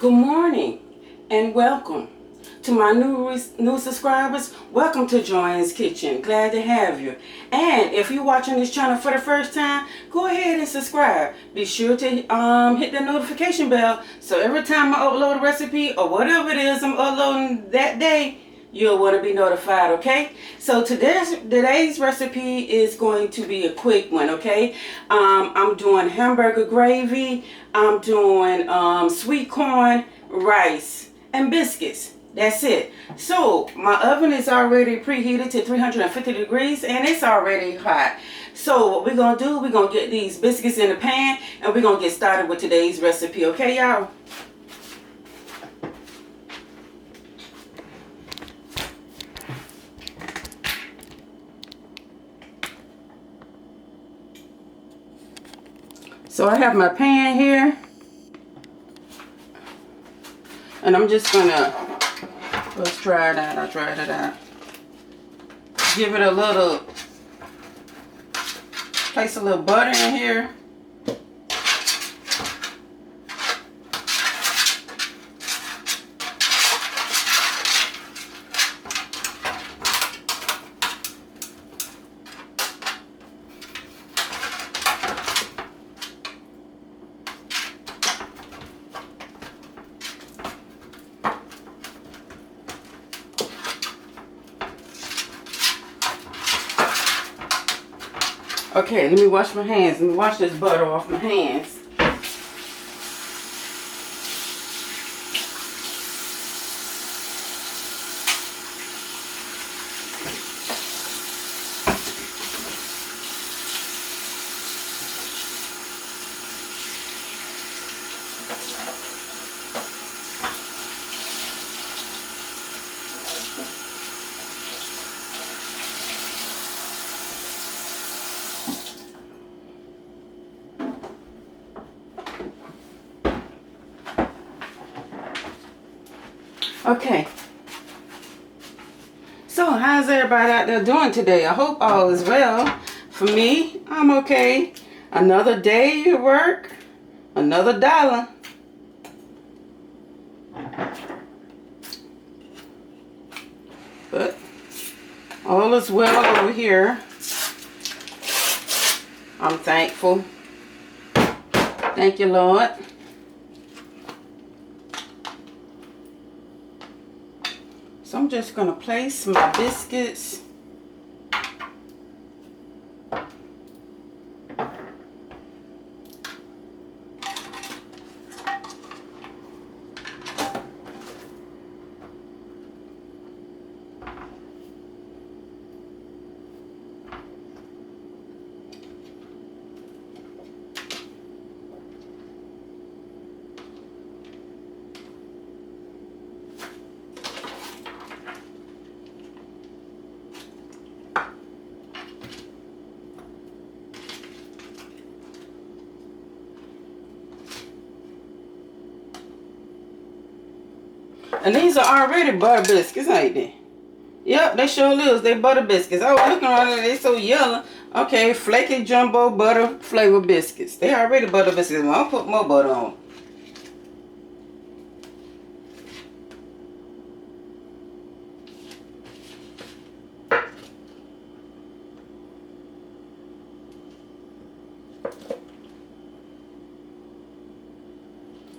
Good morning and welcome to my new subscribers. Welcome to Joanne's Kitchen. Glad to have you. And if you're watching this channel for the first time, go ahead and subscribe. Be sure to hit the notification bell so every time I upload a recipe or whatever it is I'm uploading that day, you'll want to be notified, okay? So today's recipe is going to be a quick one, okay? I'm doing hamburger gravy. I'm doing sweet corn, rice, and biscuits. That's it. So my oven is already preheated to 350 degrees and it's already hot. So what we're going to do, we're going to get these biscuits in the pan and we're going to get started with today's recipe, okay, y'all? So I have my pan here, and I'm just gonna, let's try it out, I'll try it out. Give it a little, place a little butter in here. Okay, let me wash my hands. Let me wash this butter off my hands. Okay, so how's everybody out there doing today? I hope all is well. For me, I'm okay. Another day at work, another dollar. But all is well over here. I'm thankful. Thank you, Lord. So I'm just going to place my biscuits . And these are already butter biscuits, ain't they? Yep, they sure is. They butter biscuits. Oh, looking at it, they so yellow. Okay, flaky jumbo butter flavor biscuits. They already butter biscuits. I'll put more butter on.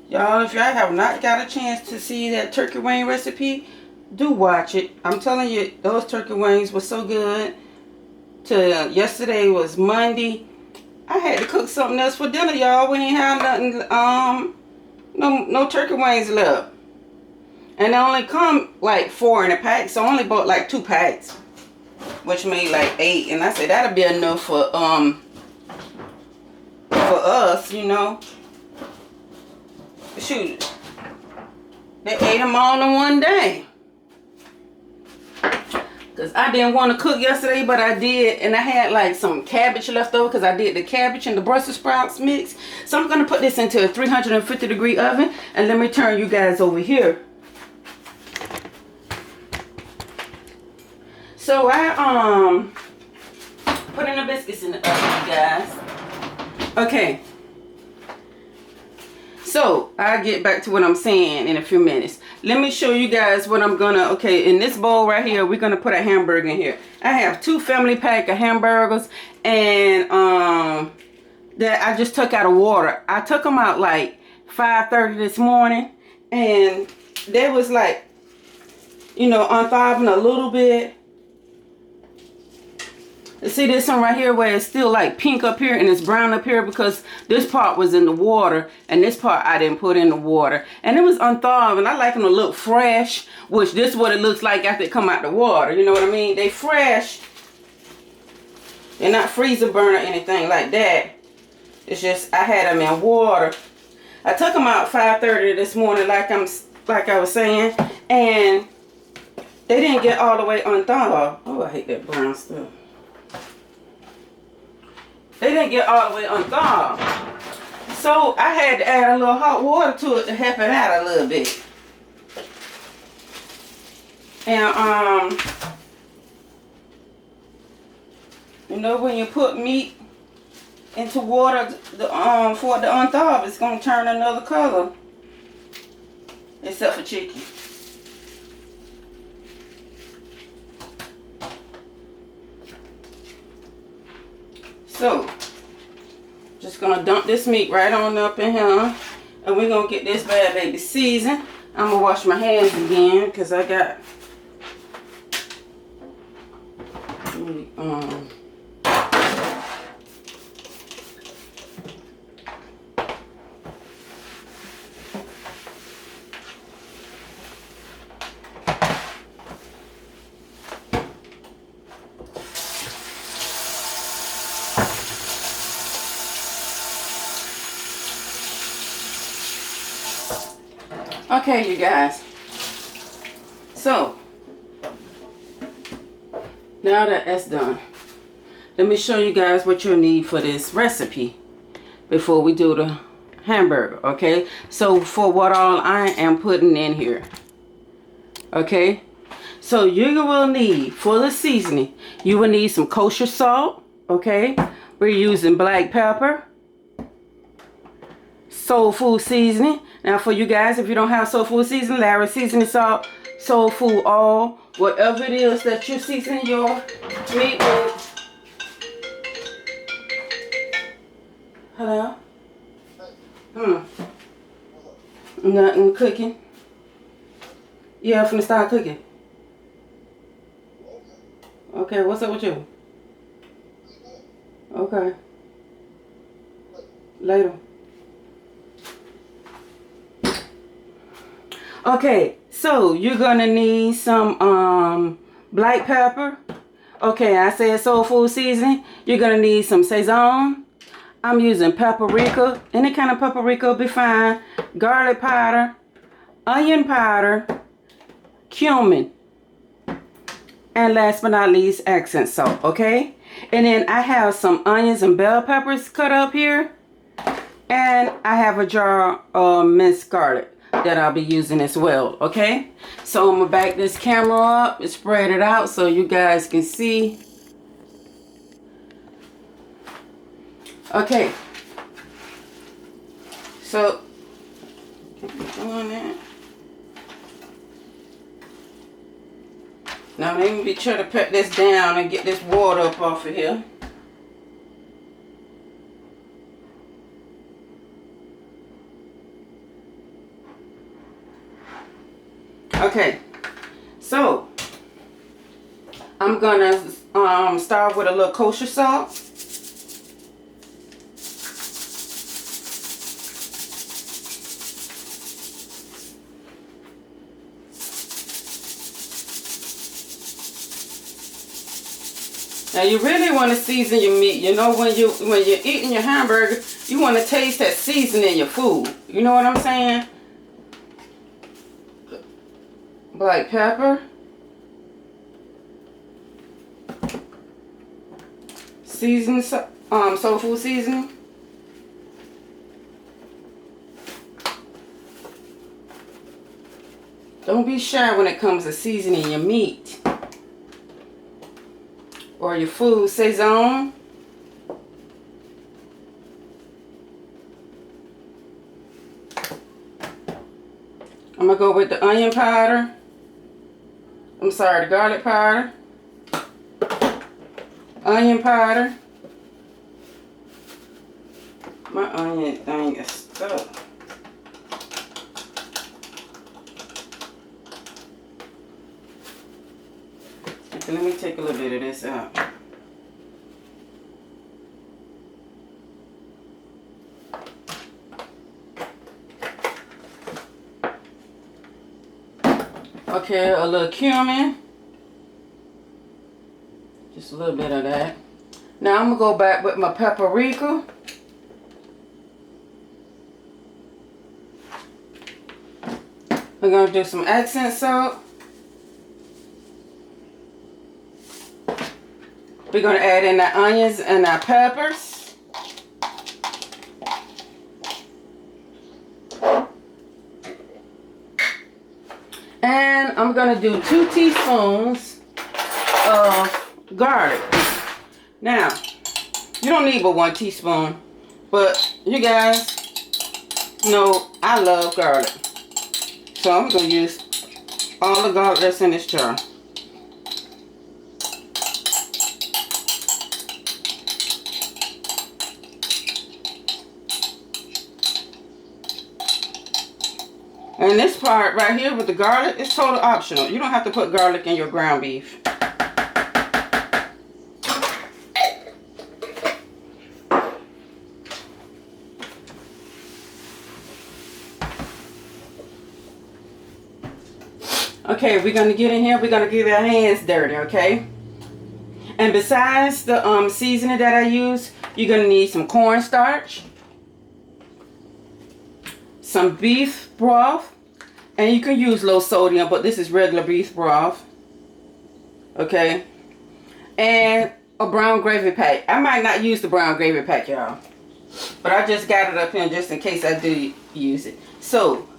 Y'all, if y'all have not got a chance to see that turkey wing recipe, do watch it. I'm telling you, those turkey wings were so good. Yesterday was Monday. I had to cook something else for dinner, y'all. We ain't have nothing, no turkey wings left. And they only come like 4 in a pack, so I only bought like 2 packs, which made like 8. And I said that'll be enough for us, you know. Shoot, they ate them all in one day. Because I didn't want to cook yesterday, but I did. And I had like some cabbage left over because I did the cabbage and the Brussels sprouts mix. So I'm going to put this into a 350 degree oven. And let me turn you guys over here. So I put in the biscuits in the oven, you guys. Okay. So I'll get back to what I'm saying in a few minutes. Let me show you guys what I'm gonna, okay, in this bowl right here, we're gonna put a hamburger in here. I have 2 family pack of hamburgers, and that I just took out of water. I took them out like 5:30 this morning, and they was like, you know, unthining a little bit. You see this one right here where it's still like pink up here and it's brown up here, because this part was in the water and this part I didn't put in the water. And it was unthawed, and I like them to look fresh, which this is what it looks like after it come out the water. You know what I mean? They fresh. They're not freezer burn or anything like that. It's just I had them in water. I took them out 5:30 this morning like I was saying, and they didn't get all the way unthawed. Oh, I hate that brown stuff. They didn't get all the way unthawed. So I had to add a little hot water to it to help it out a little bit. And you know, when you put meat into water for it to unthaw, it's gonna turn another color. Except for chicken. So, just gonna dump this meat right on up in here, and we're gonna get this bad baby seasoned. I'm gonna wash my hands again because I got okay, you guys. So now that that's done, let me show you guys what you'll need for this recipe before we do the hamburger. Okay, so for what all I am putting in here, okay, so you will need, for the seasoning, you will need some kosher salt. Okay, we're using black pepper, soul food seasoning. Now for you guys, if you don't have soul food seasoning, Larry seasoning salt, soul food oil, whatever it is that you season your meat with. Hello? Nothing cooking. Yeah, I'm finna start cooking. Okay, what's up with you? Okay. Later. Okay, so you're gonna need some black pepper. Okay, I said soul food seasoning. You're gonna need some sazon. I'm using paprika. Any kind of paprika will be fine. Garlic powder, onion powder, cumin, and last but not least, accent salt. Okay, and then I have some onions and bell peppers cut up here, and I have a jar of minced garlic that I'll be using as well. Okay, so I'm gonna back this camera up and spread it out so you guys can see. Okay, so doing that. Now let me try to put this down and get this water up off of here. Okay, so I'm gonna start with a little kosher salt. Now you really want to season your meat. You know, when you're eating your hamburger, you want to taste that seasoning in your food. You know what I'm saying? Black pepper, season, soul food seasoning, don't be shy when it comes to seasoning your meat or your food. Sazon, I'm going to go with the onion powder. I'm sorry, the garlic powder. Onion powder. My onion thing is stuck. Okay, let me take a little bit of this out. Okay, a little cumin. Just a little bit of that. Now I'm going to go back with my paprika. We're going to do some accent salt. We're going to add in the onions and our peppers. And I'm going to do 2 teaspoons of garlic. Now, you don't need but 1 teaspoon, but you guys know I love garlic. So I'm going to use all the garlic that's in this jar. And this part right here with the garlic is total optional. You don't have to put garlic in your ground beef. Okay, we're going to get in here. We're going to get our hands dirty, okay? And besides the seasoning that I use, you're going to need some cornstarch, some beef broth, and you can use low sodium, but this is regular beef broth, okay? And a brown gravy pack. I might not use the brown gravy pack, y'all, but I just got it up here just in case I do use it. So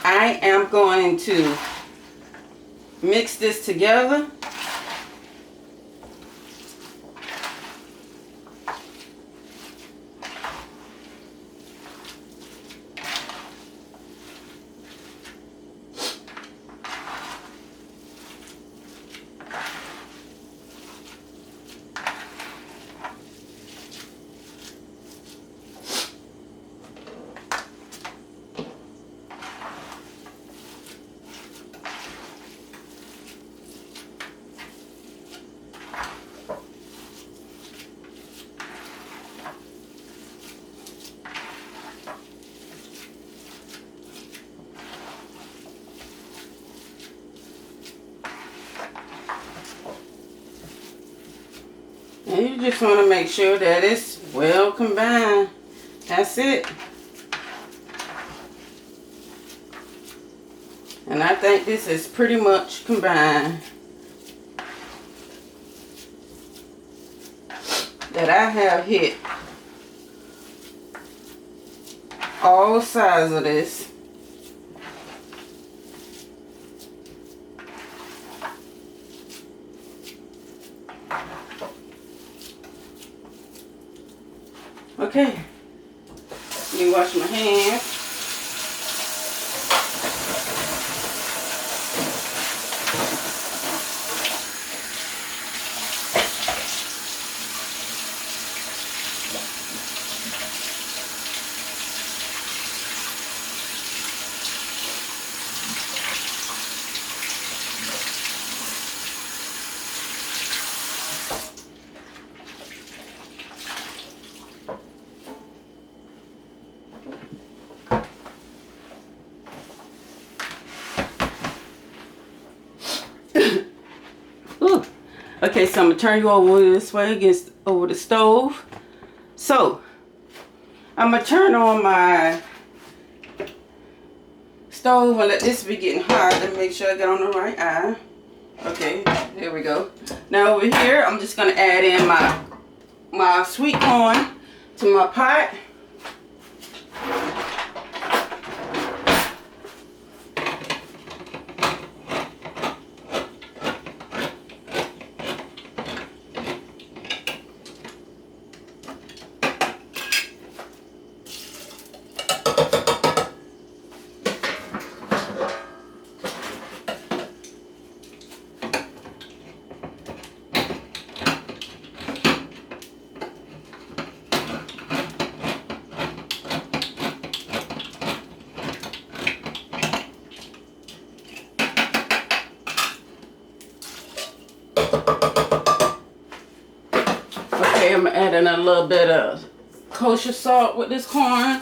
I am going to mix this together. And you just want to make sure that it's well combined. That's it. And I think this is pretty much combined. That I have hit all sides of this. Okay, let me wash my hands. Okay, so I'm gonna turn you over this way against over the stove. So I'm gonna turn on my stove and let this be getting hot and make sure I get on the right eye. Okay, there we go. Now over here, I'm just gonna add in my sweet corn to my pot. add in a little bit of kosher salt with this corn.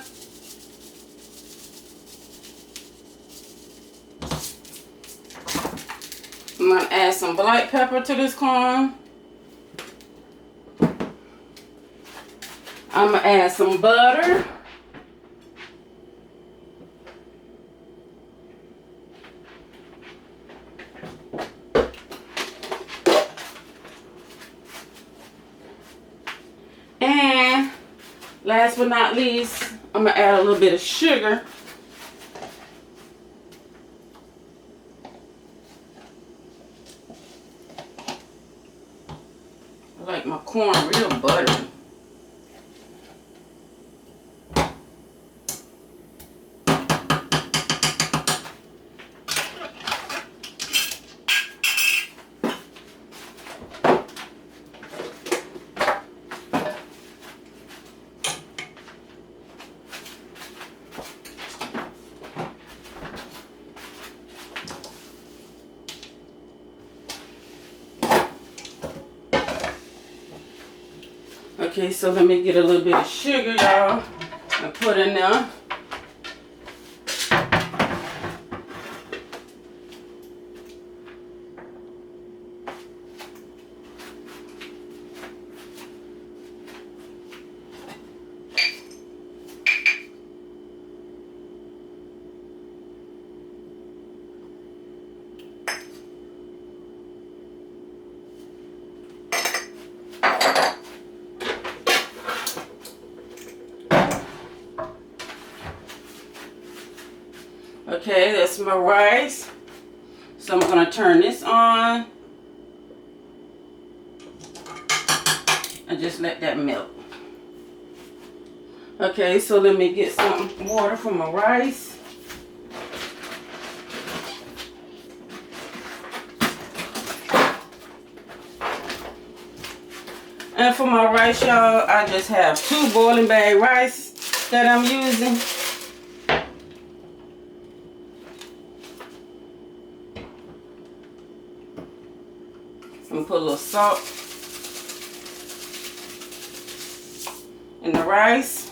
I'm going to add some black pepper to this corn. I'm going to add some butter. And last but not least, I'm going to add a little bit of sugar. I like my corn real buttery. Okay, so let me get a little bit of sugar, y'all, and put in there. Okay, that's my rice. So I'm going to turn this on and just let that melt. Okay, so let me get some water for my rice. And for my rice, y'all, I just have 2 boiling bag rice that I'm using. I'm gonna put a little salt in the rice.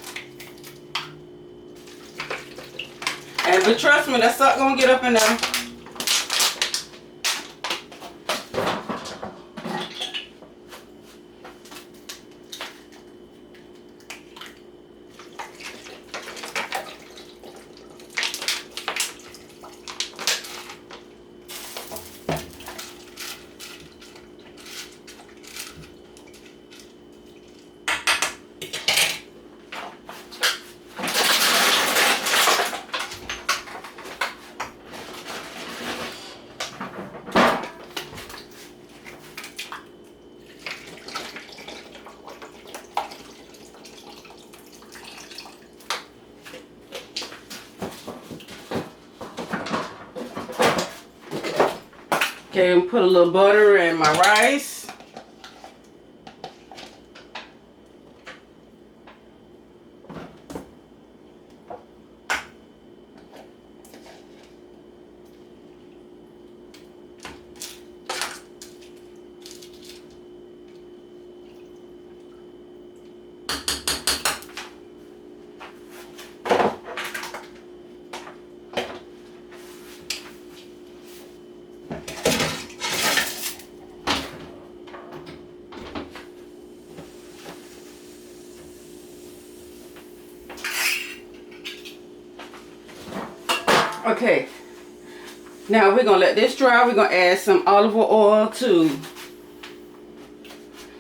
But trust me, that salt gonna get up in there. Okay, and put a little butter in my rice. Okay, now we're going to let this dry. We're going to add some olive oil to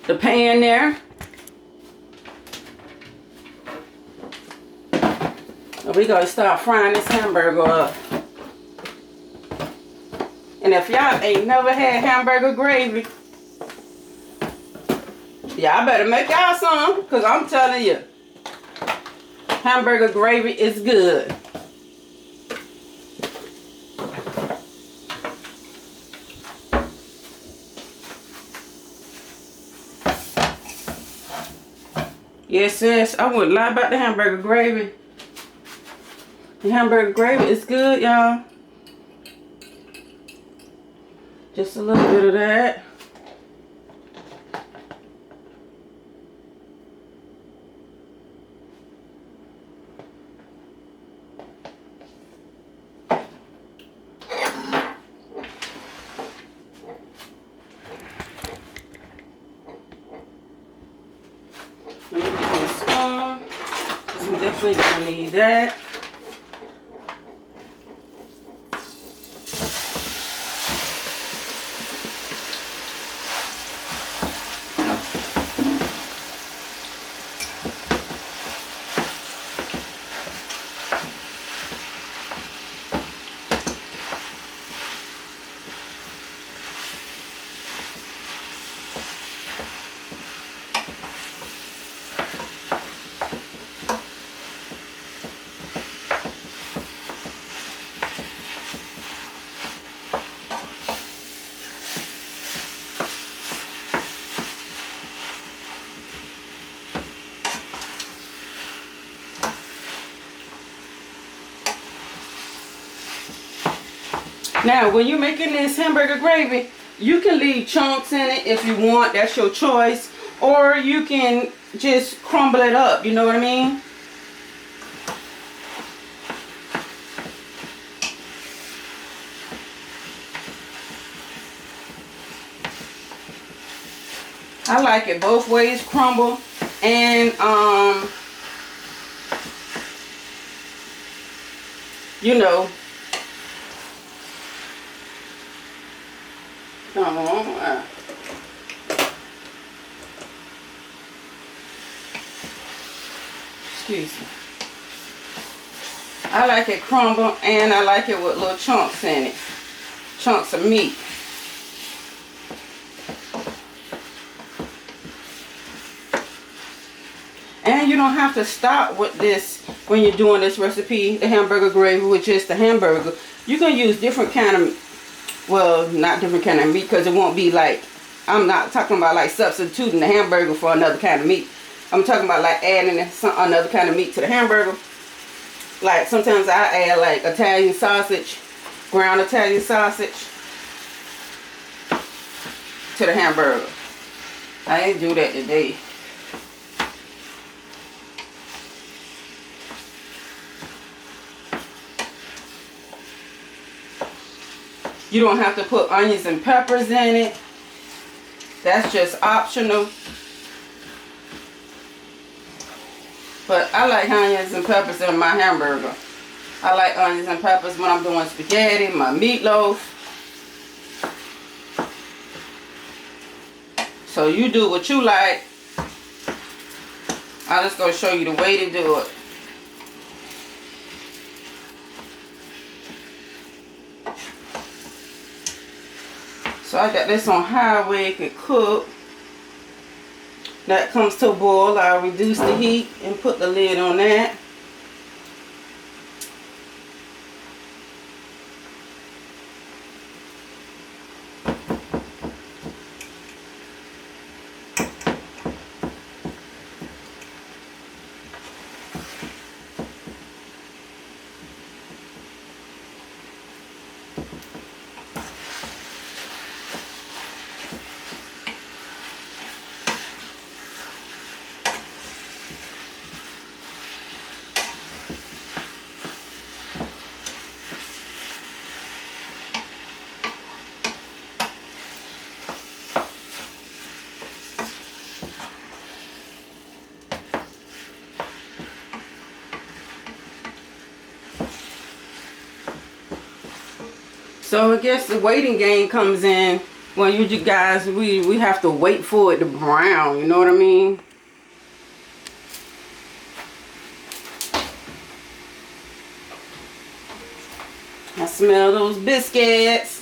the pan there. And we're going to start frying this hamburger up. And if y'all ain't never had hamburger gravy, y'all better make y'all some, because I'm telling you, hamburger gravy is good. Yes, sis, I wouldn't lie about the hamburger gravy. The hamburger gravy is good, y'all. Just a little bit of that. So you're gonna need that. Now, when you're making this hamburger gravy, you can leave chunks in it if you want. That's your choice. Or you can just crumble it up. You know what I mean? I like it both ways, crumble and you know, excuse me. I like it crumble and I like it with little chunks in it. Chunks of meat. And you don't have to stop with this when you're doing this recipe, the hamburger gravy, with just the hamburger. You can use different kind of, well, not different kind of meat, because it won't be like, I'm not talking about like substituting the hamburger for another kind of meat. I'm talking about like adding another kind of meat to the hamburger. Like sometimes I add like Italian sausage, ground Italian sausage to the hamburger. I ain't do that today. You don't have to put onions and peppers in it. That's just optional. But I like onions and peppers in my hamburger. I like onions and peppers when I'm doing spaghetti, my meatloaf. So you do what you like. I'm just going to show you the way to do it. So I got this on high where it can cook. That comes to a boil. I'll reduce the heat and put the lid on that. So I guess the waiting game comes in when you guys, we have to wait for it to brown, you know what I mean? I smell those biscuits.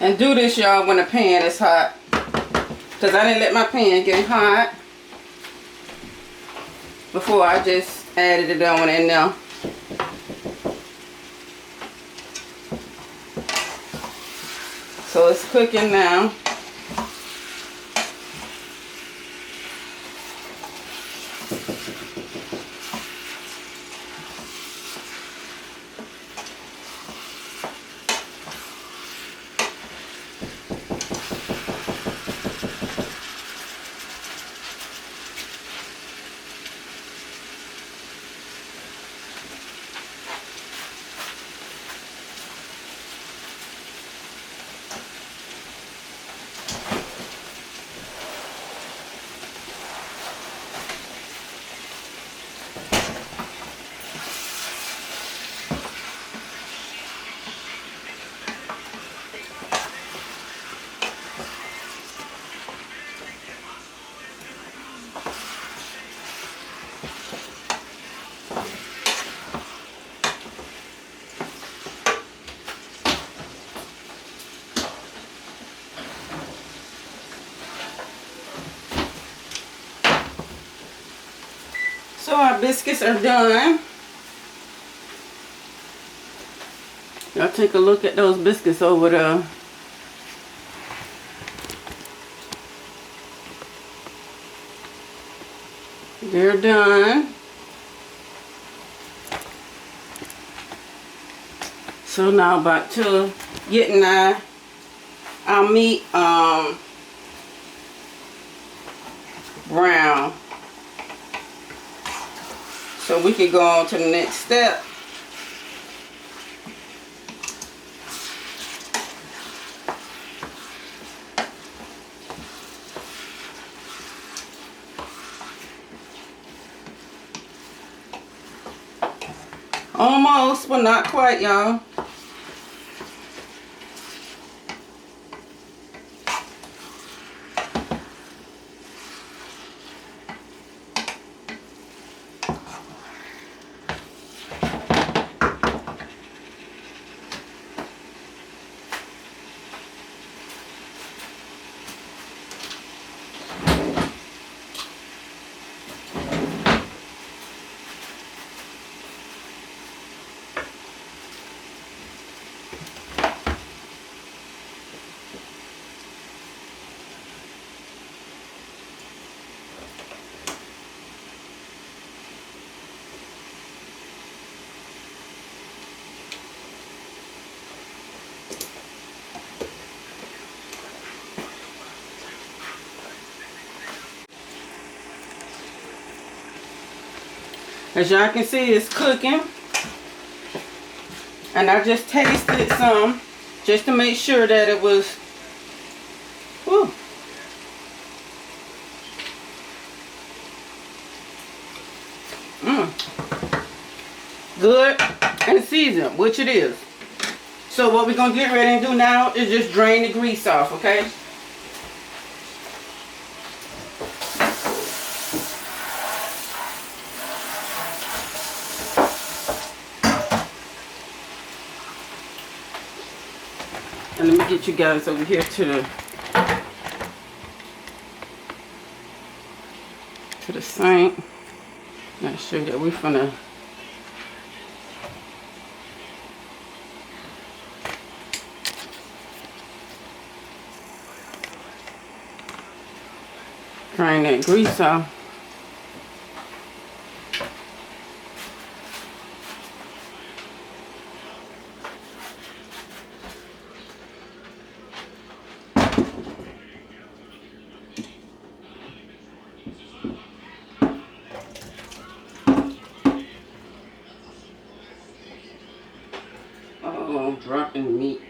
And do this, y'all, when the pan is hot. Because I didn't let my pan get hot before I just added it on in there. So it's cooking now. So our biscuits are done. Y'all take a look at those biscuits over there. They're done. So now back to getting our meat brown. So we can go on to the next step. Almost, but not quite, y'all. As y'all can see, it's cooking. And I just tasted some just to make sure that it was, whew, good and seasoned, which it is. So what we're going to get ready and do now is just drain the grease off, okay? And let me get you guys over here to the sink. Make sure that we're finna drain that grease off. Oh, I'm dropping meat.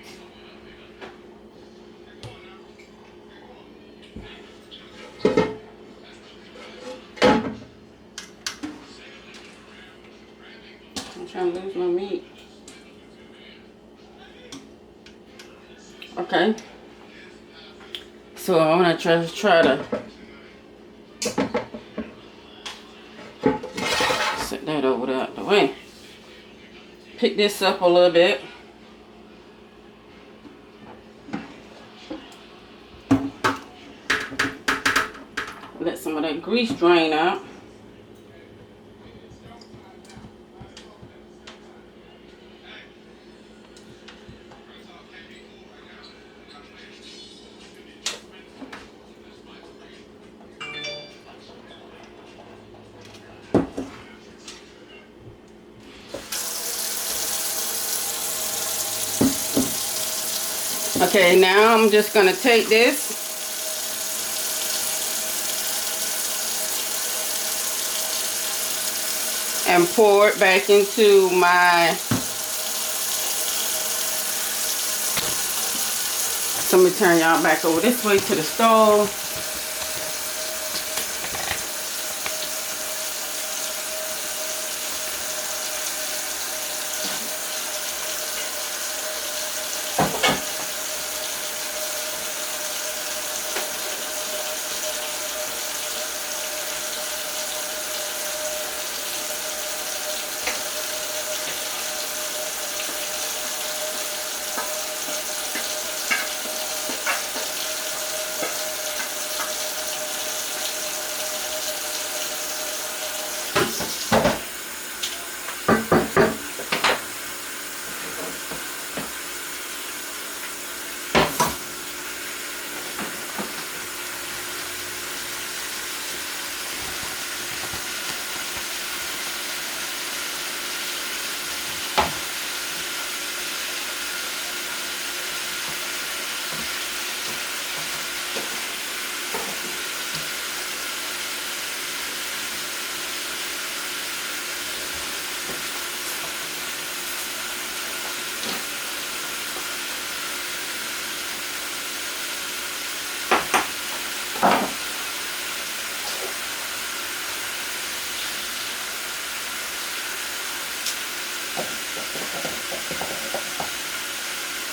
Okay. So I'm gonna try to set that over there out the way. Pick this up a little bit. Let some of that grease drain out. Okay, now I'm just gonna take this and pour it back into my, so let me turn y'all back over this way to the stove.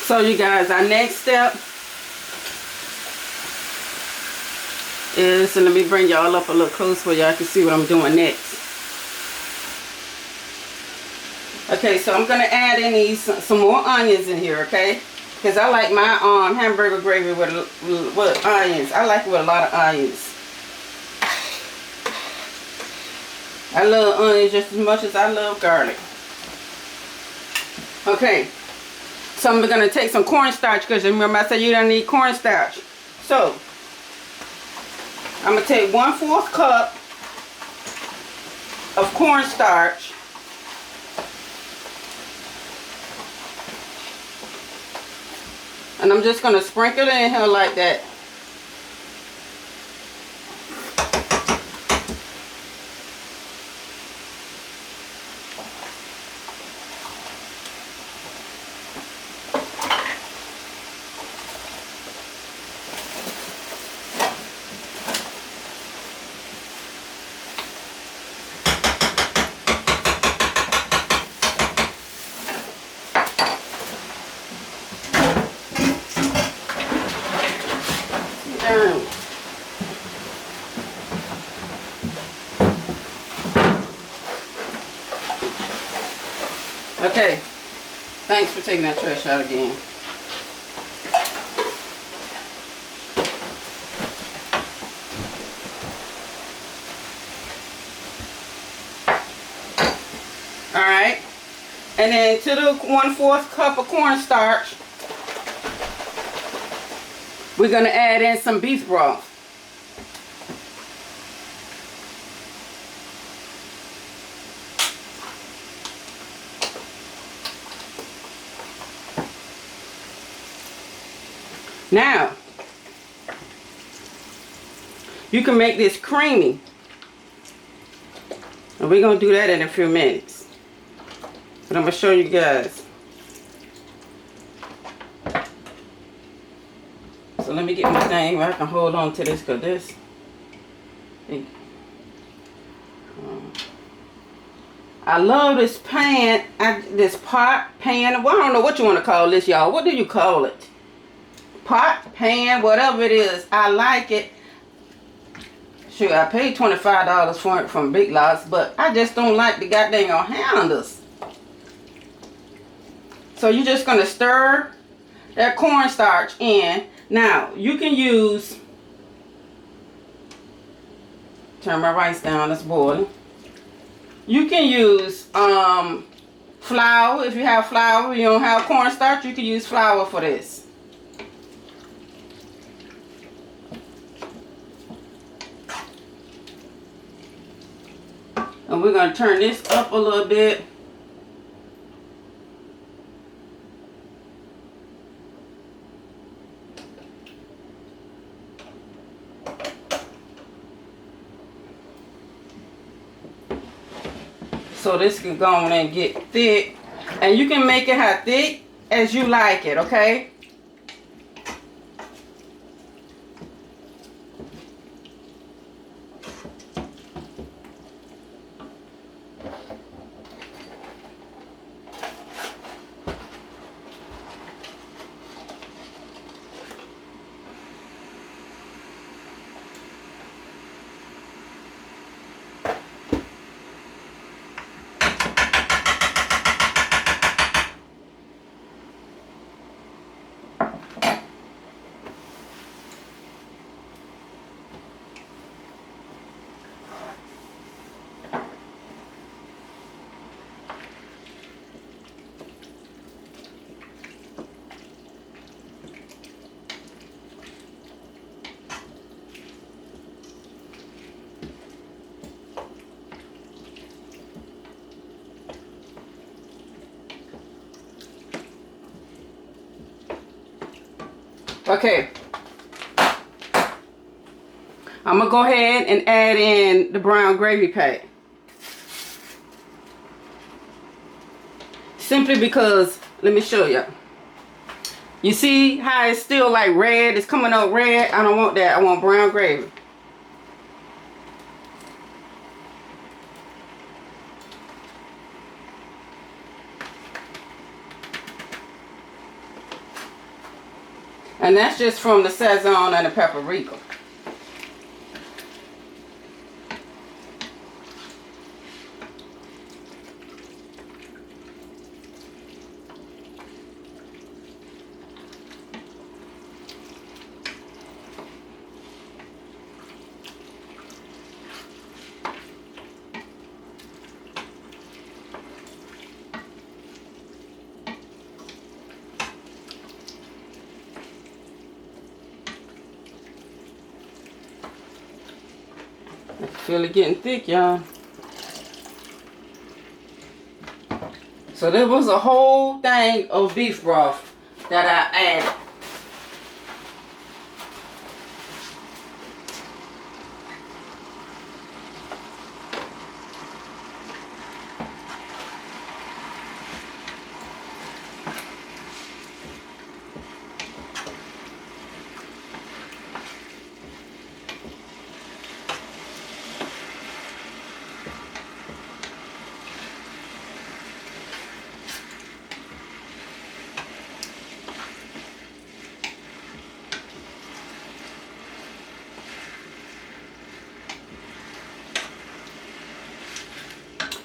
So you guys, our next step is, and let me bring y'all up a little close so y'all can see what I'm doing next. Okay, so I'm gonna add in these some more onions in here, okay? Because I like my hamburger gravy with onions. I like it with a lot of onions. I love onions just as much as I love garlic. Okay, so I'm gonna take some cornstarch, because remember I said you don't need cornstarch. So I'm gonna take 1/4 cup of cornstarch. And I'm just gonna sprinkle it in here like that. Okay, thanks for taking that trash out again. Alright, and then to the 1/4 cup of cornstarch, we're going to add in some beef broth. Now, you can make this creamy. And we're going to do that in a few minutes. But I'm going to show you guys. So let me get my thing where I can hold on to this, because this. I love this pan, this pot, pan. Well, I don't know what you want to call this, y'all. What do you call it? pot, pan, whatever it is. I like it. Sure, I paid $25 for it from Big Lots, but I just don't like the goddamn handles. So you're just going to stir that cornstarch in. Now, you can use, turn my rice down, it's boiling. You can use flour. If you have flour, you don't have cornstarch, you can use flour for this. And we're going to turn this up a little bit. So this can go on and get thick. And you can make it how thick as you like it, okay? Okay, I'm gonna go ahead and add in the brown gravy pack. Simply because, let me show you. You see how it's still like red? It's coming up red. I don't want that. I want brown gravy. And that's just from the sazon and the paprika. I feel it getting thick, y'all. So there was a whole thing of beef broth that I added.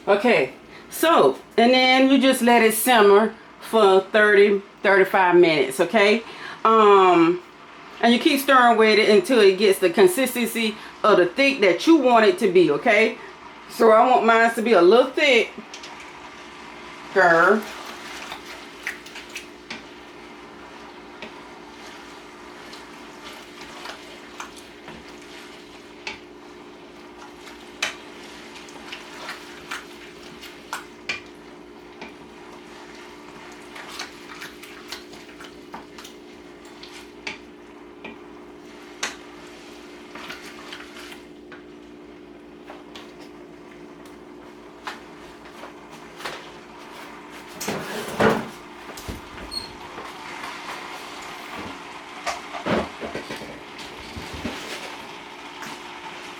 Okay, so, and then you just let it simmer for 30-35 minutes, okay? And you keep stirring with it until it gets the consistency of the thick that you want it to be, okay? So I want mine to be a little thick. Girl.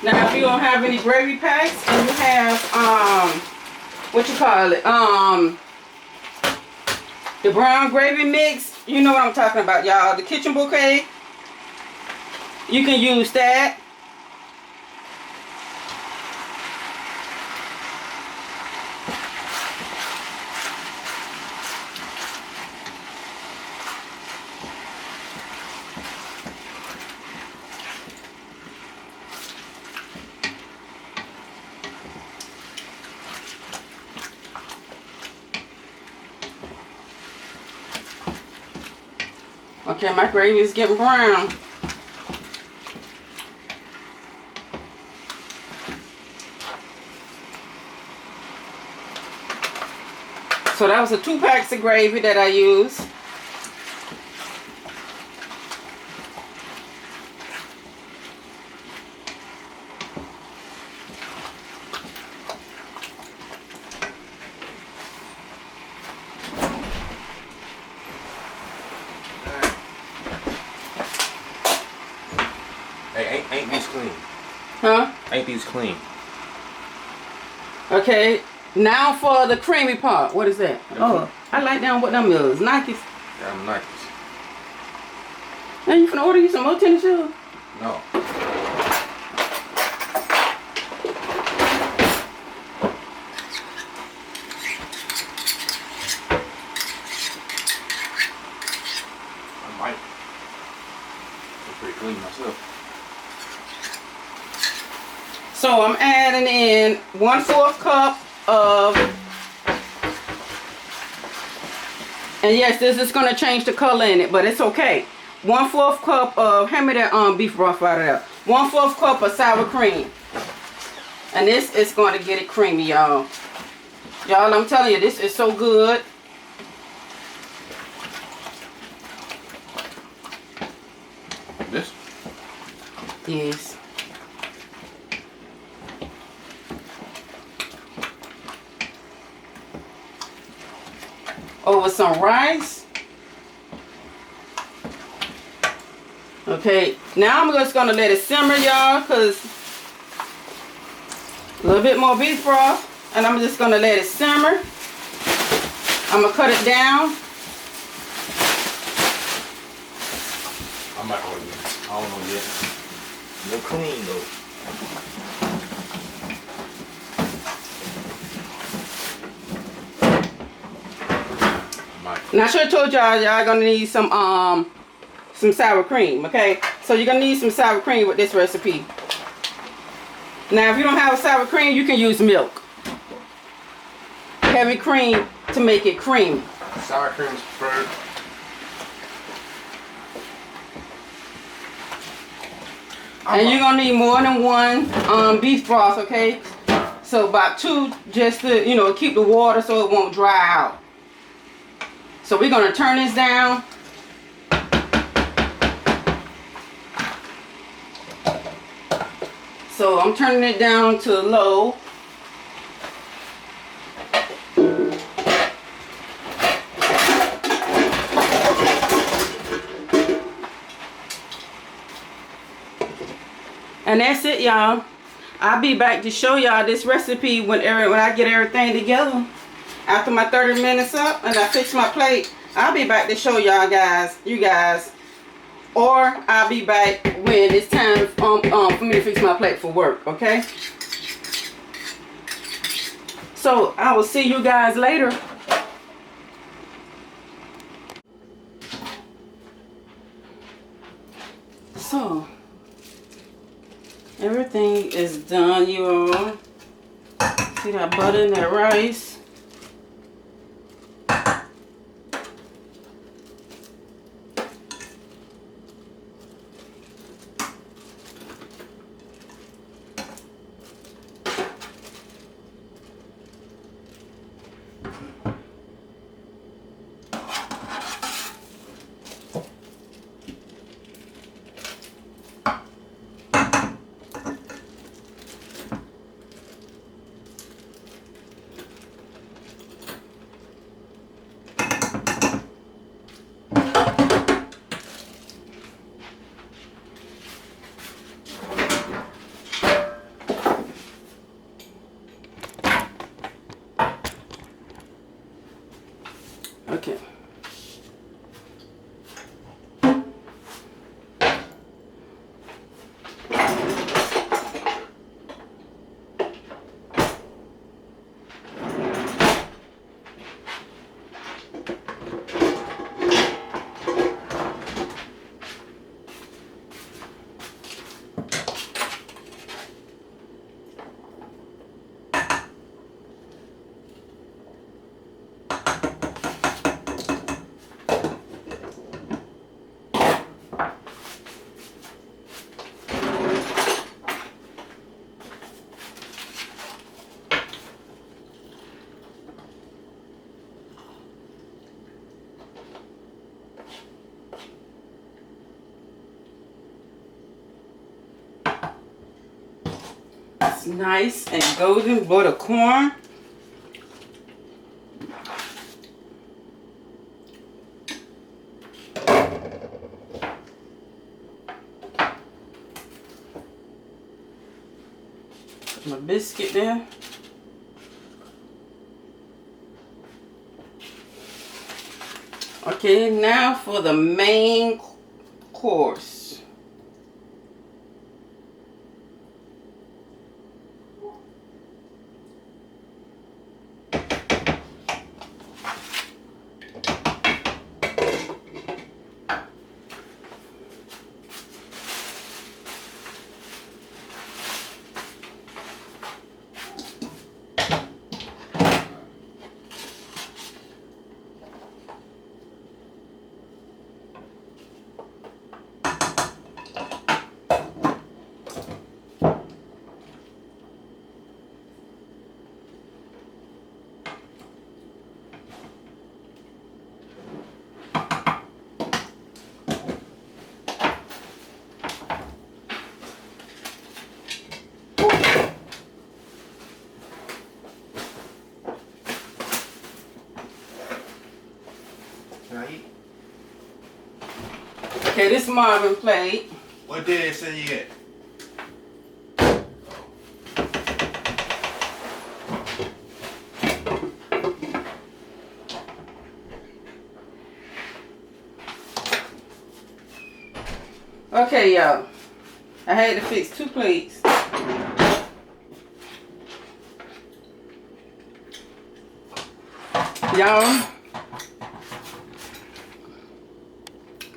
Now, if you don't have any gravy packs and you have, what you call it, the brown gravy mix, You know what I'm talking about, y'all. The kitchen bouquet. You can use that. Okay, my gravy is getting brown. So that was the 2 packs of gravy that I used. Hey, ain't these clean? Huh? Ain't these clean? Okay, now for the creamy part. What is that? Oh, I like down what them is. Nikes. Yeah, I'm Nikes. Now you finna order you some more tennis shoes? No. I might. I'm pretty clean myself. So I'm adding in 1/4 cup of, and yes, this is gonna change the color in it, but it's okay. 1/4 cup of, hand me that beef broth out of there. 1/4 cup of sour cream, and this is going to get it creamy, y'all. Y'all, I'm telling you, this is so good. This? Yes. Over some rice. Okay, now I'm just gonna let it simmer, y'all, because a little bit more beef broth, and I'm just gonna let it simmer. I'm gonna cut it down. I might order this. I don't know yet. No clean though. Now I should have told y'all gonna need some sour cream, okay? So you're gonna need some sour cream with this recipe. Now if you don't have a sour cream, you can use milk. Heavy cream to make it creamy. Sour cream is preferred. And you're gonna need more than one beef broth, okay? So about 2, just to, you know, keep the water so it won't dry out. So we're gonna turn this down. So I'm turning it down to low. And that's it, y'all. I'll be back to show y'all this recipe when I get everything together. After my 30 minutes up and I fix my plate, I'll be back to show y'all you guys. Or I'll be back when it's time for me to fix my plate for work, okay? So I will see you guys later. So everything is done, you all. See that butter in that rice? That's nice and golden butter corn. Put my biscuit there. Okay, now for the main course. Okay, this Marvin plate. What day it say you at? Okay, y'all. I had to fix 2 plates. Y'all,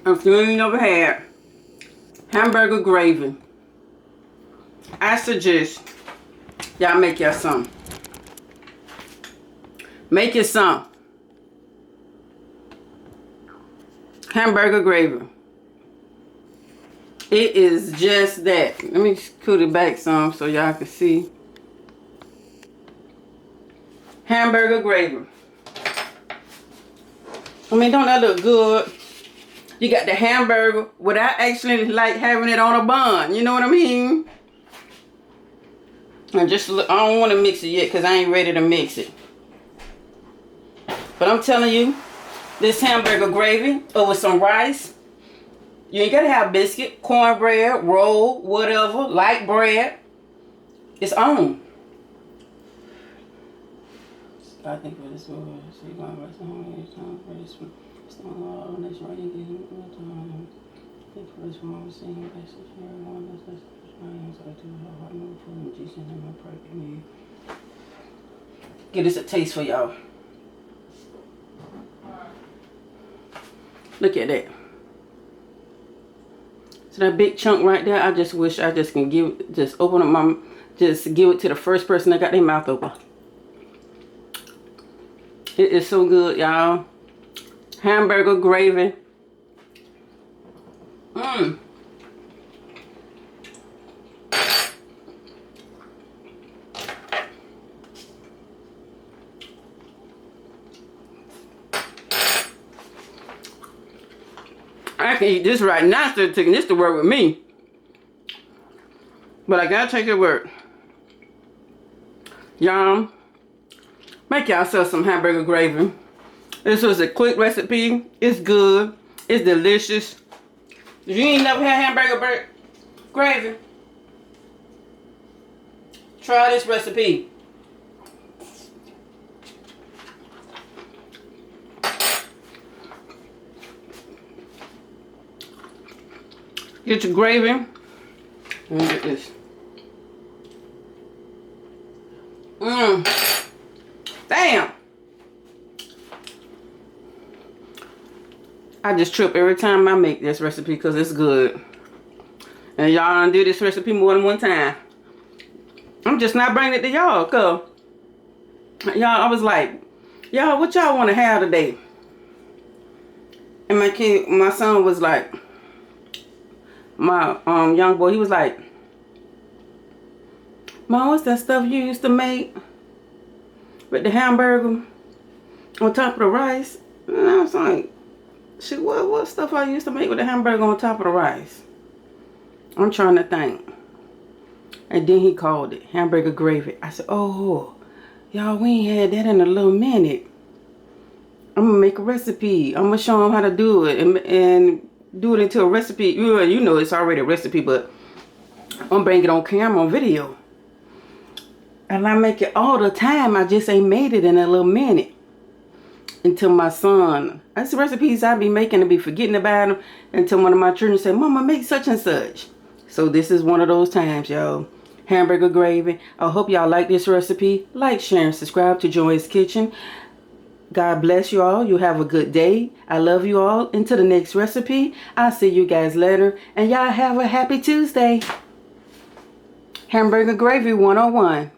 if you ain't never had hamburger gravy, I suggest y'all make y'all some. Make it some. Hamburger gravy. It is just that. Let me scoot it back some so y'all can see. Hamburger gravy. I mean, don't that look good? You got the hamburger without actually like having it on a bun. You know what I mean? I don't want to mix it yet because I ain't ready to mix it. But I'm telling you, this hamburger gravy over some rice. You ain't gotta have biscuit, cornbread, roll, whatever, light bread. It's on. I think for this one, see my rest home, time for this one. It's not all next right again. I think for this one, I'm seeing message here. One that's trying to do a hard move for them. Jesus, and my pray for me. Give this a taste for y'all. Look at that. So that big chunk right there, I just wish I just can just open up my, just give it to the first person that got their mouth open. It is so good, y'all. Hamburger gravy. Mmm. I can eat this right now instead of taking this to work with me. But I gotta take it to work. Y'all, make yourself some hamburger gravy. This was a quick recipe. It's good. It's delicious. If you ain't never had hamburger gravy, try this recipe. Get your gravy. Let me get this. Damn. I just trip every time I make this recipe because it's good. And y'all done do this recipe more than one time. I'm just not bringing it to y'all because y'all, I was like, y'all, what y'all want to have today? And my son was like, my young boy, he was like, Mom, what's that stuff you used to make with the hamburger on top of the rice? And I was like, shit, what stuff I used to make with the hamburger on top of the rice? I'm trying to think. And then he called it hamburger gravy. I said, oh, y'all, we ain't had that in a little minute. I'm gonna make a recipe. I'm gonna show him how to do it and do it into a recipe. You know it's already a recipe, but I'm gonna bring it on camera, on video. And I make it all the time. I just ain't made it in a little minute. Until my son, that's the recipes I be making and be forgetting about them. Until one of my children say, Mama, make such and such. So this is one of those times, y'all. Hamburger gravy. I hope y'all like this recipe. Like, share, and subscribe to Joy's Kitchen. God bless you all. You have a good day. I love you all. Until the next recipe, I'll see you guys later. And y'all have a happy Tuesday. Hamburger Gravy 101.